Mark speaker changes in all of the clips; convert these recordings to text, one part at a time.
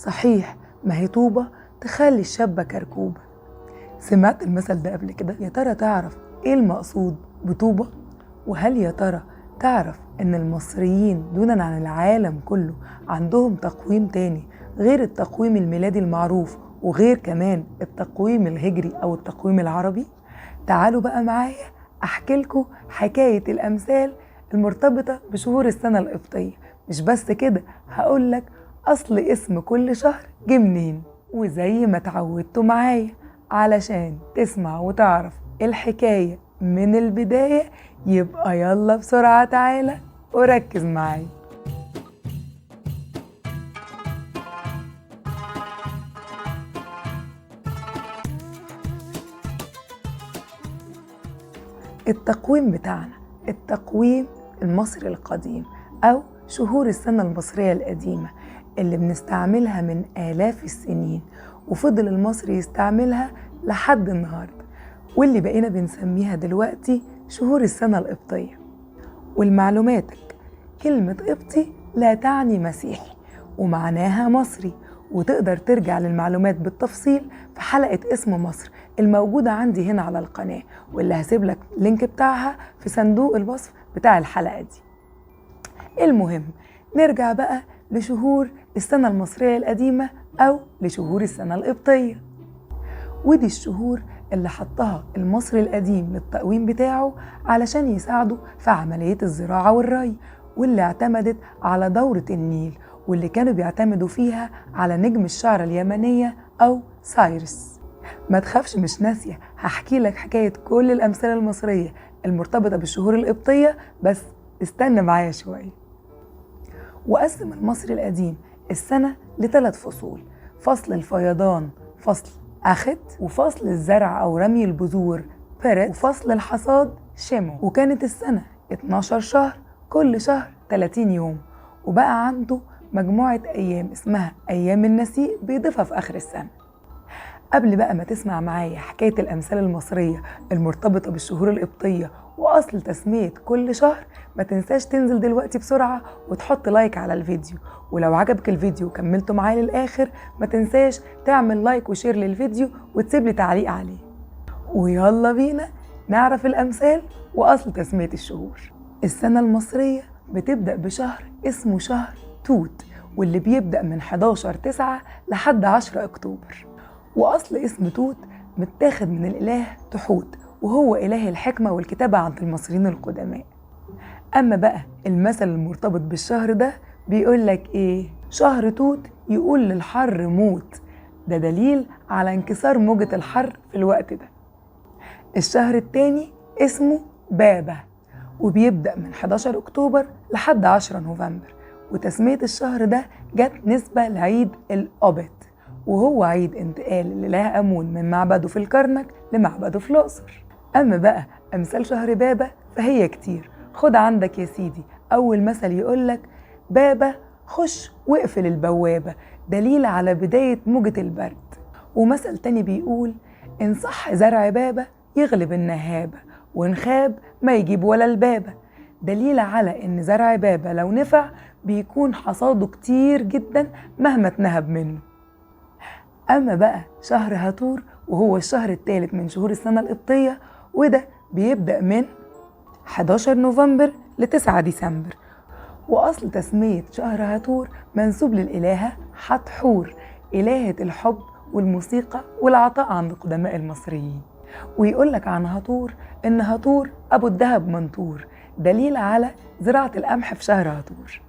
Speaker 1: صحيح، ما هي طوبة تخلي الشابة كركوبة. سمعت المثل ده قبل كده؟ يا ترى تعرف ايه المقصود بطوبة؟ وهل يا ترى تعرف ان المصريين دونا عن العالم كله عندهم تقويم تاني غير التقويم الميلادي المعروف، وغير كمان التقويم الهجري او التقويم العربي؟ تعالوا بقى معايا احكي لكم حكاية الامثال المرتبطة بشهور السنة القبطية. مش بس كده، هقولك اصل اسم كل شهر جه منين. وزي ما اتعودتوا معايا، علشان تسمع وتعرف الحكاية من البداية، يبقى يلا بسرعة تعالى وركز معايا. التقويم بتاعنا، التقويم المصري القديم أو شهور السنة المصرية القديمة اللي بنستعملها من آلاف السنين، وفضل المصري يستعملها لحد النهاردة، واللي بقينا بنسميها دلوقتي شهور السنة القبطية. ولمعلوماتك، كلمة قبطي لا تعني مسيحي، ومعناها مصري، وتقدر ترجع للمعلومات بالتفصيل في حلقة اسم مصر الموجودة عندي هنا على القناة، واللي هسيب لك اللينك بتاعها في صندوق الوصف بتاع الحلقة دي. المهم، نرجع بقى لشهور السنة المصرية القديمة أو لشهور السنة القبطية. ودي الشهور اللي حطها المصري القديم للتقويم بتاعه علشان يساعده في عملية الزراعة والري، واللي اعتمدت على دورة النيل، واللي كانوا بيعتمدوا فيها على نجم الشعر اليمنية أو سايرس. ما تخافش، مش ناسية، هحكي لك حكاية كل الأمثال المصرية المرتبطة بالشهور القبطية، بس استنى معايا شوية. وقسم المصري القديم السنة ل3 فصول: فصل الفيضان فصل أخت، وفصل الزرع أو رمي البذور بيرت، وفصل الحصاد شمو. وكانت السنة 12 شهر، كل شهر 30 يوم، وبقى عنده مجموعة أيام اسمها أيام النسيء بيضيفها في آخر السنة. قبل بقى ما تسمع معايا حكاية الأمثال المصرية المرتبطة بالشهور القبطية وأصل تسمية كل شهر، ما تنساش تنزل دلوقتي بسرعة وتحط لايك على الفيديو. ولو عجبك الفيديو وكملته معايا للآخر، ما تنساش تعمل لايك وشير للفيديو وتسيب لي تعليق عليه. ويلا بينا نعرف الأمثال وأصل تسمية الشهور. السنة المصرية بتبدأ بشهر اسمه شهر توت، واللي بيبدأ من 11/9 لحد 10 أكتوبر. وأصل اسم توت متاخد من الإله تحوت، وهو إله الحكمة والكتابة عند المصريين القدماء. أما بقى المثل المرتبط بالشهر ده بيقول لك إيه؟ شهر توت يقول للحر موت، ده دليل على انكسار موجة الحر في الوقت ده. الشهر التاني اسمه بابا، وبيبدأ من 11 أكتوبر لحد 10 نوفمبر، وتسمية الشهر ده جت نسبة لعيد الأوبت، وهو عيد انتقال الإله أمون من معبده في الكرنك لمعبده في الأقصر. أما بقى أمثال شهر بابا فهي كتير. خد عندك يا سيدي أول مثل يقولك: بابا خش واقفل البوابة، دليل على بداية موجة البرد. ومثل تاني بيقول: إن صح زرع بابا يغلب النهابة، وإن خاب ما يجيب ولا البابة، دليل على إن زرع بابا لو نفع بيكون حصاده كتير جدا مهما اتنهب منه. أما بقى شهر هاتور، وهو الشهر الثالث من شهور السنة القبطية، وده بيبدأ من 11 نوفمبر ل9 ديسمبر. وأصل تسمية شهر هاتور منسوب للإلهة حتحور، إلهة الحب والموسيقى والعطاء عند قدماء المصريين. ويقولك عن هاتور إن هاتور أبو الدهب منطور، دليل على زراعة القمح في شهر هاتور.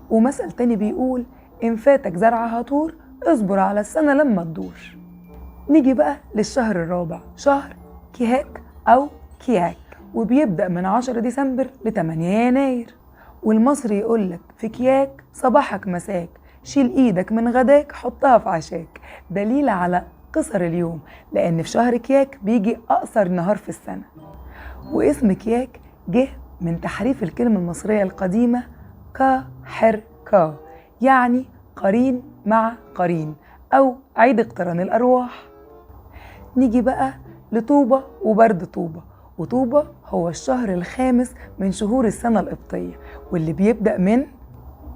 Speaker 1: ومثل تاني بيقول: إن فاتك زرع هاتور اصبر على السنة لما تدور. نيجي بقى للشهر الرابع، شهر كيهاك أو كياك، وبيبدأ من 10 ديسمبر ل8 يناير. والمصري يقولك في كياك: صباحك مساك، شيل ايدك من غداك حطها في عشاك، دليل على قصر اليوم، لأن في شهر كياك بيجي أقصر نهار في السنة. واسم كياك جه من تحريف الكلمة المصرية القديمة كا حر كا، يعني قرين مع قرين أو عيد اقتران الأرواح. نيجي بقى لطوبة وبرد طوبة. وطوبة هو الشهر الخامس من شهور السنة القبطية، واللي بيبدأ من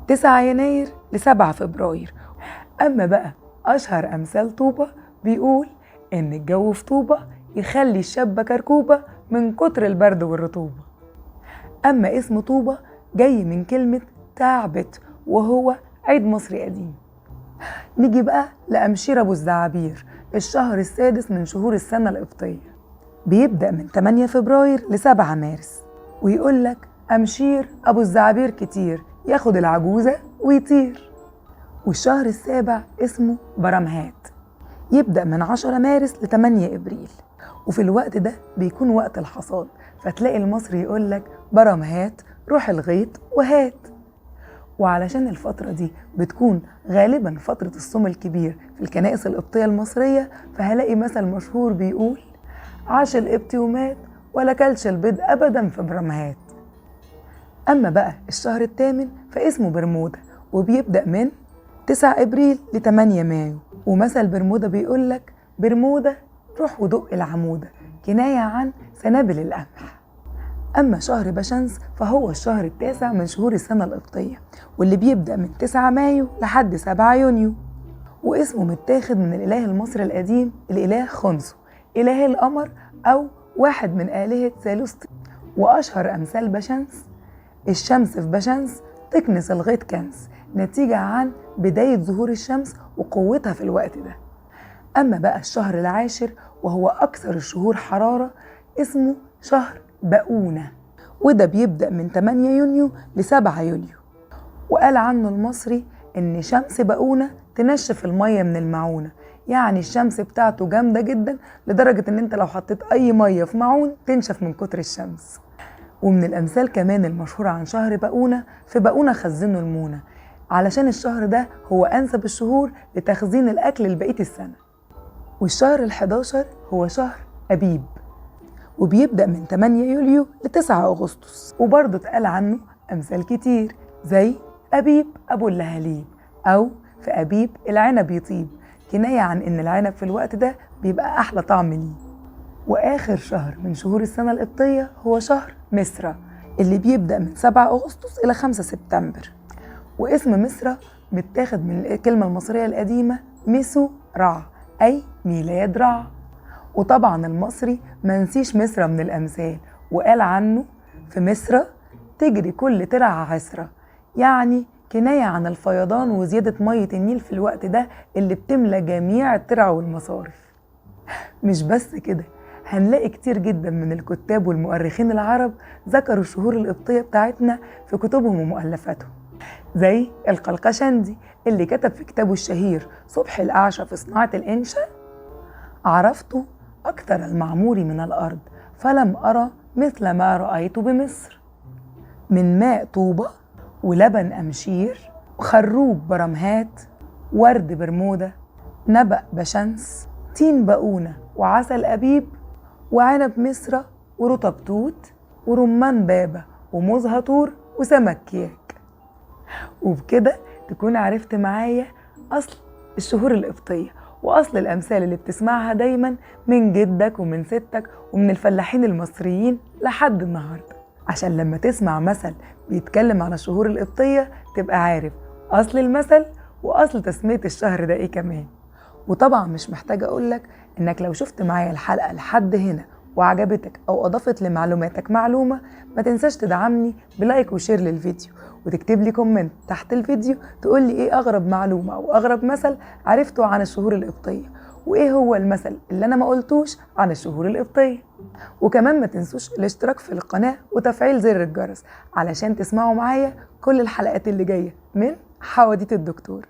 Speaker 1: 9 يناير ل7 فبراير. أما بقى أشهر أمثال طوبة بيقول إن الجو في طوبة يخلي الشابة كركوبة من كتر البرد والرطوبة. أما اسم طوبة جاي من كلمة تعبت وهو عيد مصري قديم. نيجي بقى لأمشير أبو الزعابير، الشهر السادس من شهور السنة القبطية، بيبدأ من 8 فبراير ل7 مارس، ويقولك أمشير أبو الزعابير كتير ياخد العجوزة ويطير. والشهر السابع اسمه برمهات، يبدأ من 10 مارس ل8 إبريل، وفي الوقت ده بيكون وقت الحصاد، فتلاقي المصري يقولك برمهات روح الغيط وهات. وعلشان الفترة دي بتكون غالبا فترة الصوم الكبير في الكنائس القبطية المصرية، فهلاقي مثل مشهور بيقول عاش القبطي ومات ولا كلش البيض أبدا في برمهات. أما بقى الشهر الثامن فاسمه برمودا، وبيبدأ من 9 إبريل ل8 مايو، ومثل برمودا بيقولك برمودا روح ودق العمودة، كناية عن سنابل القمح. أما شهر بشمس فهو الشهر التاسع من شهور السنة القبطية، واللي بيبدأ من 9 مايو لحد 7 يونيو، واسمه متاخد من الإله المصري القديم الإله خنسو، إله القمر أو واحد من آلهة ثالوث. وأشهر أمثال بشمس الشمس في بشمس تكنس الغيط كنس، نتيجة عن بداية ظهور الشمس وقوتها في الوقت ده. أما بقى الشهر العاشر وهو أكثر الشهور حرارة اسمه شهر بقونة، وده بيبدأ من 8 يونيو ل7 يوليو، وقال عنه المصري إن شمس بقونة تنشف المية من المعونة، يعني الشمس بتاعته جامدة جدا لدرجة إن انت لو حطيت أي مية في معون تنشف من كتر الشمس. ومن الأمثال كمان المشهورة عن شهر بقونة، في بقونة خزنوا المونة، علشان الشهر ده هو أنسب الشهور لتخزين الأكل لبقية السنة. والشهر ال11 هو شهر أبيب، وبيبدأ من 8 يوليو ل9 أغسطس، وبرضه اتقال عنه أمثال كتير زي أبيب أبو اللهاليب، أو في أبيب العنب يطيب، كناية عن إن العنب في الوقت ده بيبقى أحلى طعم ليه. وآخر شهر من شهور السنة القبطية هو شهر مصرة، اللي بيبدأ من 7 أغسطس إلى 5 سبتمبر، واسم مصرة متاخد من الكلمة المصرية القديمة ميسو رع، أي ميلاد رع. وطبعا المصري منسيش مصرة من الأمثال، وقال عنه في مصرة تجري كل ترعة عسرة، يعني كناية عن الفيضان وزيادة مية النيل في الوقت ده اللي بتملى جميع الترع والمصارف. مش بس كده، هنلاقي كتير جدا من الكتاب والمؤرخين العرب ذكروا الشهور القبطية بتاعتنا في كتبهم ومؤلفاتهم، زي القلقشندي اللي كتب في كتابه الشهير صبح الأعشى في صناعة الإنشاء: عرفت أكثر المعمور من الأرض فلم أرى مثل ما رأيت بمصر، من ماء طوبة ولبن أمشير وخروب برمهات ورد برمودا نبأ بشمس تين بقونة وعسل أبيب وعنب مصرة ورطب توت ورمان بابا وموز هطور وسمك كياك. وبكده تكون عرفت معايا أصل الشهور القبطية وأصل الأمثال اللي بتسمعها دايما من جدك ومن ستك ومن الفلاحين المصريين لحد النهاردة، عشان لما تسمع مثل بيتكلم على الشهور القبطية تبقى عارف أصل المثل وأصل تسمية الشهر ده إيه كمان. وطبعا مش محتاجة أقولك إنك لو شفت معايا الحلقة لحد هنا وعجبتك أو أضافت لمعلوماتك معلومة، ما تنساش تدعمني بلايك وشير للفيديو، وتكتب لي كومنت تحت الفيديو تقول لي إيه أغرب معلومة أو أغرب مثل عرفته عن الشهور القبطية، وإيه هو المثل اللي أنا ما قلتوش عن الشهور القبطية. وكمان ما تنسوش الاشتراك في القناة وتفعيل زر الجرس علشان تسمعوا معايا كل الحلقات اللي جاية من حواديت الدكتور.